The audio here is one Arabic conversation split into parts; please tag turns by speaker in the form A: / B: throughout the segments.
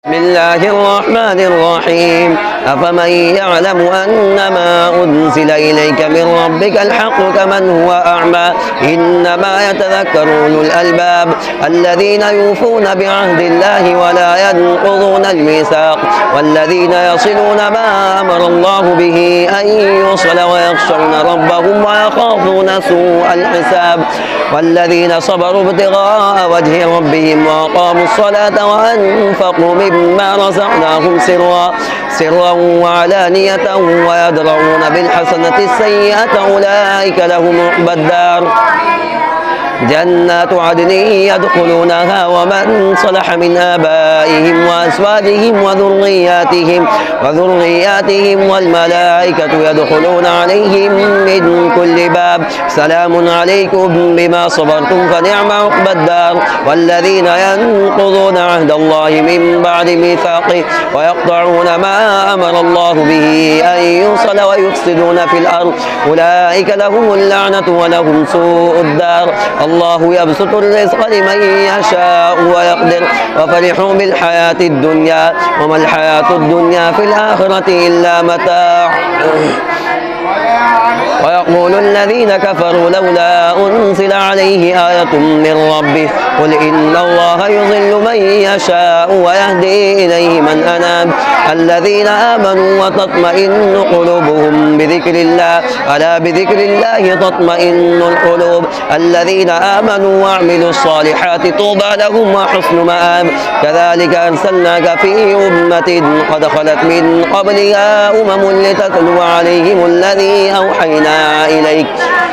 A: بسم الله الرحمن الرحيم أفمن يعلم أنما أنزل إليك من ربك الحق كمن هو أعمى إنما يتذكر أولو الألباب الذين يوفون بعهد الله ولا ينقضون الميثاق والذين يصلون ما أمر الله به أن يوصل ويخشون ربهم ويخافون سوء الحساب والذين صبروا ابتغاء وجه ربهم وأقاموا الصلاة وأنفقوا مما رزقناهم سرا وعلانية ويدرؤون بالحسنة السيئة أولئك لهم عقبى الدار جنات عدن يدخلونها ومن صلح من آبائهم وأزواجهم وذرياتهم والملائكة يدخلون عليهم من كل باب سلام عليكم بما صبرتم فنعم عقبى الدار والذين ينقضون عهد الله من بعد ميثاقه ويقطعون ما أمر الله به أن يوصل ويفسدون في الأرض أولئك لهم اللعنة ولهم سوء الدار الله يبسط الرزق لمن يشاء ويقدر وفرحوا بالحياة الدنيا وما الحياة الدنيا في الآخرة إلا متاع ويقول الذين كفروا لولا أنزل عليه آية من ربه قل إن الله يضل من يشاء ويهدي إليه من أناب الذين آمنوا وتطمئن قلوبهم بذكر الله ألا بذكر الله تطمئن القلوب الذين آمنوا وعملوا الصالحات طوبى لهم وحسن مآب كذلك أرسلناك في أمة قد خلت من قبلها لتتلو عليهم الذي أوحينا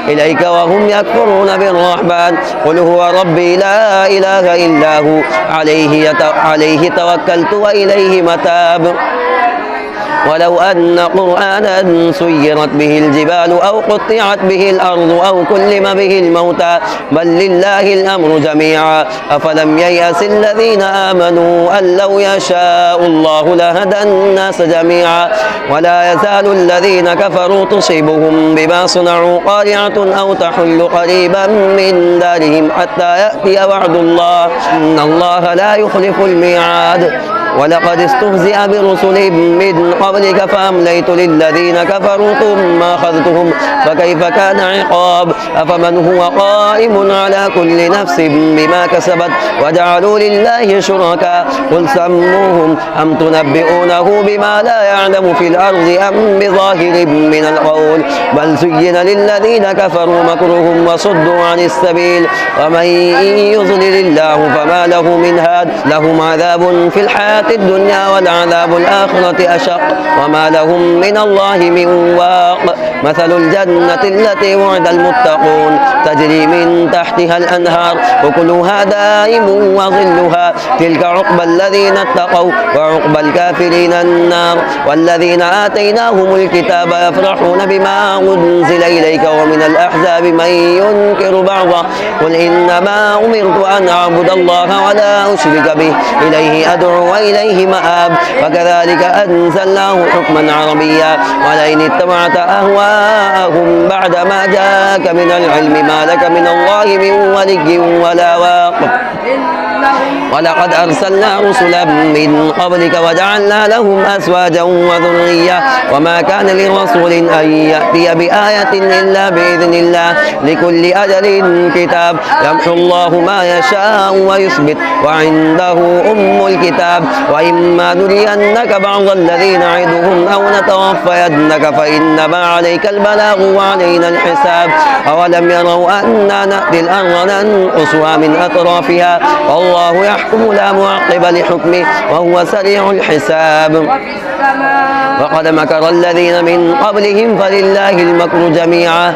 A: إليك وهم يكفرون بالرحمن قل هو ربي لا إله إلا هو عليه توكلت وإليه متاب ولو أن قرآنا سيرت به الجبال أو قطعت به الأرض أو كلم به الموتى بل لله الأمر جميعا أفلم ييأس الذين آمنوا أن لو يشاء الله لهدى الناس جميعا ولا يزال الذين كفروا تصيبهم بما صنعوا قارعة أو تحل قريبا من دارهم حتى يأتي وعد الله إن الله لا يخلف الميعاد ولقد استهزئ برسل من قبلك فأمليت للذين كفروا ثم أخذتهم فكيف كان عقاب أفمن هو قائم على كل نفس بما كسبت وجعلوا لله شركاء قل سموهم أم تنبئونه بما لا يعلم في الأرض أم بظاهر من القول بل زين للذين كفروا مكرهم وصدوا عن السبيل ومن يضلل الله فما له من هاد لهم عذاب في الحياة الدنيا والعذاب الآخرة أشق وما لهم من الله من واق مثل الجنة التي وعد المتقون تجري من تحتها الأنهار أكلها دائم وظلها تلك عقبى الذين اتقوا وعقبى الكافرين النار والذين آتيناهم الكتاب يفرحون بما أنزل إليك ومن الأحزاب من ينكر بعضه قل إنما أمرت أن أعبد الله ولا أشرك به إليه أدعو وإليه مآب وكذلك أنزلناه حكما عربيا ولئن اتبعت أهواءهم بعد ما جاءك من العلم ما لك من الله من ولي ولا واق ولقد أرسلنا رسلا من قبلك وجعلنا لهم أزواجا وذرية وما كان لرسول أن يأتي بآية إلا بإذن الله لكل أجل كتاب يمحو الله ما يشاء ويثبت وعنده أم الكتاب وإما نرينك بعض الذين نعدهم أو نتوفينك فإنما عليك البلاغ وعلينا الحساب أولم يروا أنا نأتي الأرض ننقصها من أطرافها والله يحكم لا معقب لحكمه وهو سريع الحساب وقد مكر الذين من قبلهم فلله المكر جميعا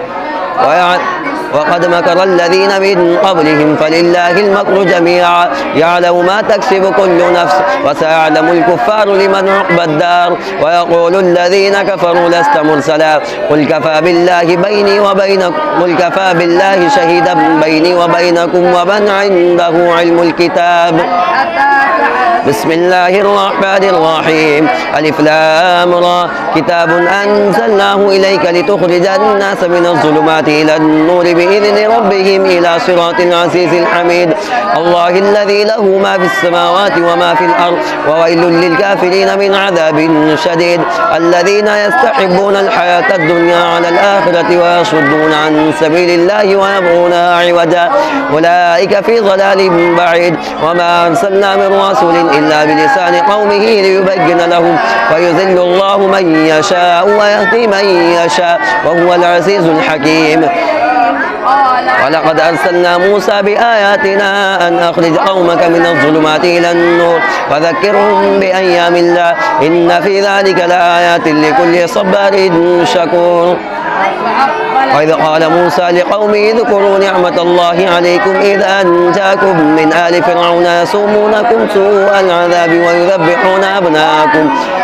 A: وقد مكر الذين من قبلهم فلله المكر جميعا يعلم ما تكسب كل نفس وسيعلم الكفار لمن عقبى الدار ويقول الذين كفروا لست مرسلا قل كفى بالله شهيدا بيني وبينكم ومن عنده علم الكتاب بسم الله الرحمن الرحيم ألف لام را كتاب أنزلناه إليك لتخرج الناس من الظلمات إلى النور بإذن ربهم إلى صراط العزيز الحميد الله الذي له ما في السماوات وما في الأرض وويل للكافرين من عذاب شديد الذين يستحبون الحياة الدنيا على الآخرة ويصدون عن سبيل الله ويبغونها عوجا أولئك في ضلال بعيد وما أرسلنا من رسول إلا بلسان قومه ليبين لهم فيذل الله من يشاء ويهدي من يشاء وهو العزيز الحكيم ولقد أرسلنا موسى بآياتنا أن أخرج قومك من الظلمات إلى النور فذكرهم بأيام الله إن في ذلك لآيات لكل صبار شكور وإذ قال موسى لقومه اذكروا نعمة الله عليكم إذ أنجاكم من آل فرعون يسومونكم سوء العذاب ويذبحون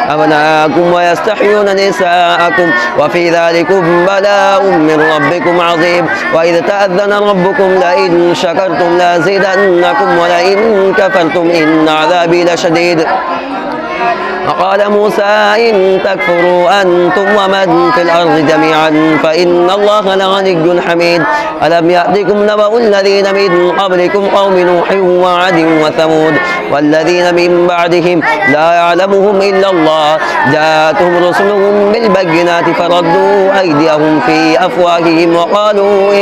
A: أبناءكم ويستحيون نساءكم وفي ذلكم بلاء من ربكم عظيم وإذ تأذن ربكم لئن شكرتم لأزيدنكم ولئن كفرتم إن عذابي لشديد وقال موسى إن تكفروا أنتم ومن في الأرض جميعا فإن الله لغني حميد ألم يأتكم نبأ الذين من قبلكم قوم نوح وعاد وثمود والذين من بعدهم لا يعلمهم إلا الله جاءتهم رسلهم بالبينات فردوا أيديهم في أفواههم وقالوا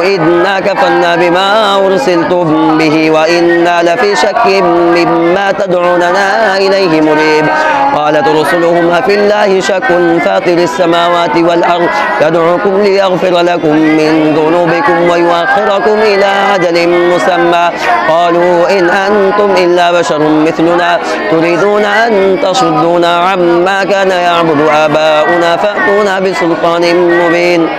A: إنا كفرنا بما أرسلتم به وإنا لفي شك مما تدعوننا إليه مريب قالت رسلهم أفي الله شك فاطر السماوات والأرض يدعوكم ليغفر لكم من ذنوبكم ويؤخركم إلى أجل مسمى قالوا إن أنتم إلا بشر مثلنا تريدون أن تصدونا عما كان يعبد آباؤنا فأتونا بسلطان مبين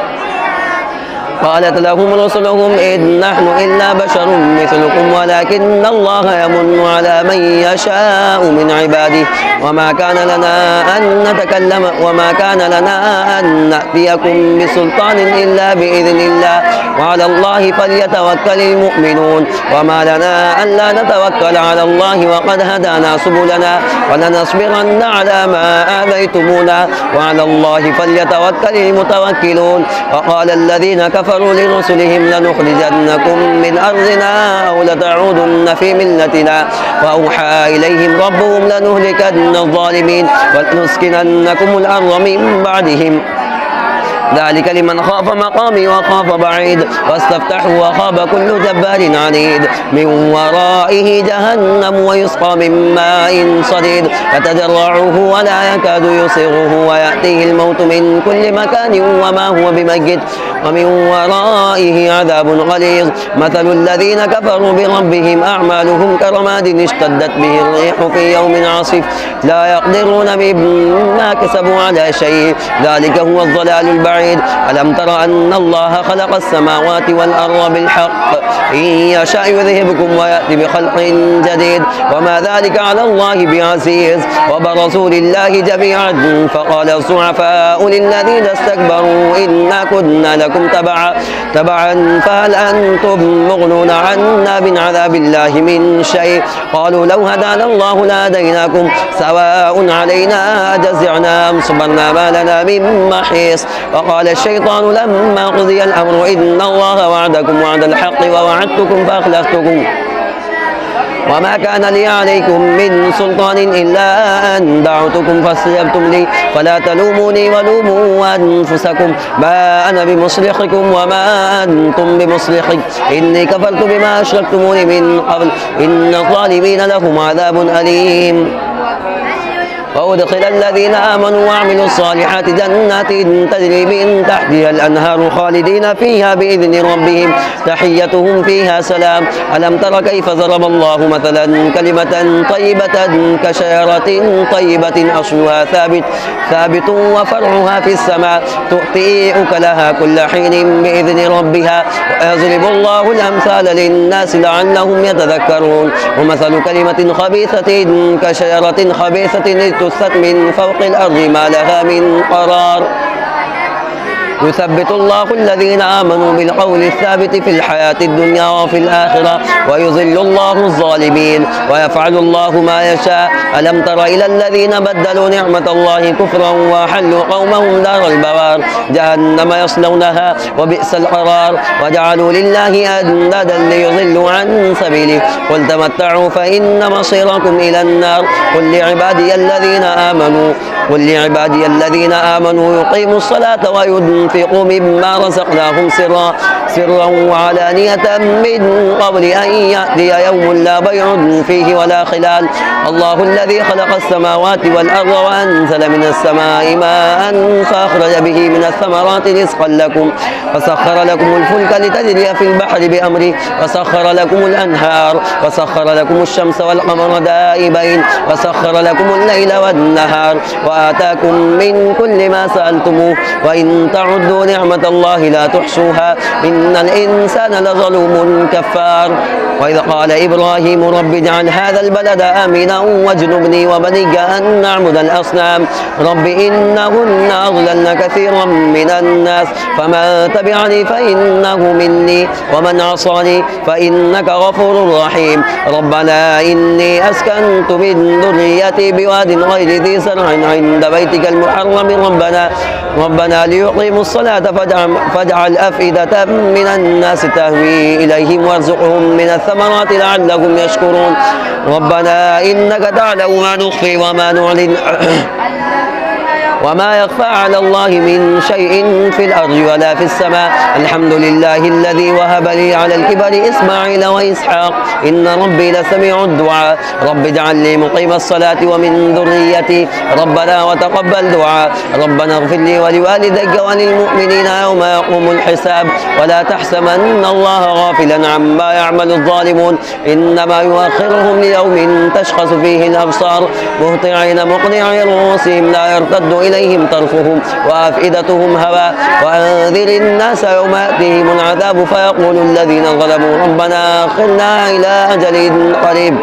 A: قالت لهم رسلهم إن نحن إلا بشر مثلكم ولكن الله يمن على من يشاء من عباده وما كان لنا أن نأتيكم بسلطان إلا بإذن الله وعلى الله فليتوكل المؤمنون وما لنا ألا نتوكل على الله وقد هدانا سبلنا ولنصبرن على ما آذيتمونا وعلى الله فليتوكل المتوكلون وقال الذين كفروا لرسلهم لنخرجنكم من أرضنا أو لتعودن في ملتنا وأوحى إليهم ربهم لنهلكن الظالمين ولنسكننكم الأرض من بعدهم ذلك لمن خاف مقامي وخاف بعيد واستفتحوا وخاب كل جبار عنيد من ورائه جهنم ويسقى من ماء صديد يتجرعه ولا يكاد يصغه ويأتيه الموت من كل مكان وما هو بميت ومن ورائه عذاب غليظ مثل الذين كفروا بربهم أعمالهم كرماد اشتدت به الريح في يوم عاصف لا يقدرون مما كسبوا على شيء ذلك هو الضلال البعيد ألم تر أن الله خلق السماوات والأرض بالحق إن يشاء يذهبكم ويأتي بخلق جديد وما ذلك على الله بعزيز وبرزوا لله جميعا فقال الضعفاء للذين استكبروا إنا كنا لكم تبعا فهل أنتم مغنون عنا من عذاب الله من شيء قالوا لو هدانا الله لهديناكم سواء علينا أجزعنا أم صبرنا ما لنا من محيص وقال الشيطان لما قضي الأمر إن الله وعدكم وعد الحق ووعدتكم فأخلفتكم وما كان لي عليكم من سلطان إلا أن دعوتكم فاستجبتم لي فلا تلوموني ولوموا أنفسكم ما أنا بمصرخكم وما أنتم بمصرخي إني كفرت بما أشركتموني من قبل إن الظالمين لهم عذاب أليم وأدخل الذين آمنوا وعملوا الصالحات جنات تجري من تحتها الأنهار خالدين فيها بإذن ربهم تحيتهم فيها سلام ألم تر كيف ضرب الله مثلا كلمة طيبة كشجرة طيبة أصلها ثابت وفرعها في السماء تؤتي أكلها كل حين بإذن ربها ويضرب الله الأمثال للناس لعلهم يتذكرون ومثل كلمة خبيثة كشجرة خبيثة اجتثت من فوق الأرض ما لها من قرار يثبت الله الذين آمنوا بالقول الثابت في الحياة الدنيا وفي الآخرة ويذل الله الظالمين ويفعل الله ما يشاء. ألم تر إلى الذين بدلوا نعمة الله كفرا وأحلوا قومهم دار البوار جهنم يصلونها وبئس القرار وجعلوا لله أندادا ليضلوا عن سبيله قل تمتعوا فإن مصيركم إلى النار قل لعبادي الذين آمنوا يقيموا الصلاة وينفقوا مما رزقناهم سرا وعلانية من قبل أن يأتي يوم لا بيع فيه ولا خلال. الله الذي خلق السماوات والأرض وأنزل من السماء ماء فأخرج به من الثمرات رزقا لكم وسخر لكم الفلك لتجري في البحر بأمره وسخر لكم الأنهار وسخر لكم الشمس والقمر دائبين وسخر لكم الليل والنهار وآتاكم من كل ما سألتموه وإن تعدوا نعمة الله لا تحصوها إن الإنسان لظلوم كفار. وإذ قال إبراهيم رب اجعل هذا البلد آمنا واجنبني وبني أن نعبد الأصنام رب إنهن أضللن كثيرا من الناس فمن تبعني فإنه مني ومن عصاني فإنك غفور رحيم. ربنا إني أسكنت من ذريتي بواد غير ذي زرع عند بيتك المحرم ربنا ليقيموا الصلاة فاجعل أفئدة من الناس تهوي إليهم وارزقهم من الثمرات لعلهم يشكرون. ربنا إنك تعلم ما نخفي وما نعلن وما يخفى على الله من شيء في الأرض ولا في السماء. الحمد لله الذي وهب لي على الكبر إسماعيل وإسحاق إن ربي لسميع الدعاء. رب اجعل لي مقيم الصلاة ومن ذريتي ربنا وتقبل دعاء. ربنا اغفر لي ولوالديك وللمؤمنين يوم يقوم الحساب. ولا تحسبن الله غافلا عما يعمل الظالمون إنما يؤخرهم ليوم تشخص فيه الأبصار مهطعين مقنعي رؤوسهم لا يرتد إليهم طرفهم وأفئدتهم هواء. وأنذر الناس يوم يأتيهم العذاب فيقول الذين ظلموا ربنا أخرنا إلى أجل قريب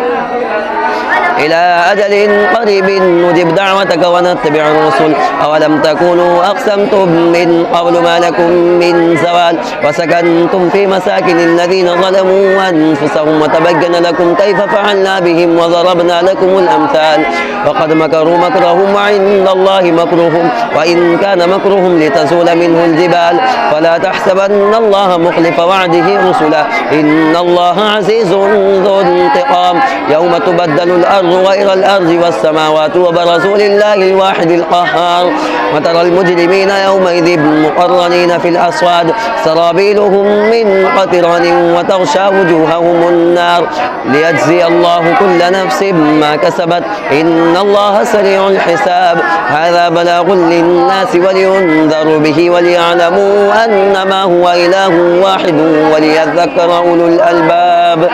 A: نجب دعوتك ونتبع الرسل أولم تكونوا أقسمتم من قبل ما لكم من زوال وسكنتم في مساكن الذين ظلموا أنفسهم وتبين لكم كيف فعلنا بهم وضربنا لكم الأمثال وقد مكروا مكرهم وعند الله مكرهم وإن كان مكرهم لتزول منه الجبال فلا تحسبن الله مخلف وعده رسله إن الله عزيز ذو انتقام. يوم تبدل الأرض غير الأرض والسماوات وبرزوا لله الواحد القهار وترى المجرمين يومئذ مقرنين في الأصفاد سرابيلهم من قطران وتغشى وجوههم النار ليجزي الله كل نفس ما كسبت إن الله سريع الحساب. هذا بلاغ للناس ولينذروا به وليعلموا أنما هو إله واحد وليذكر أولو الألباب.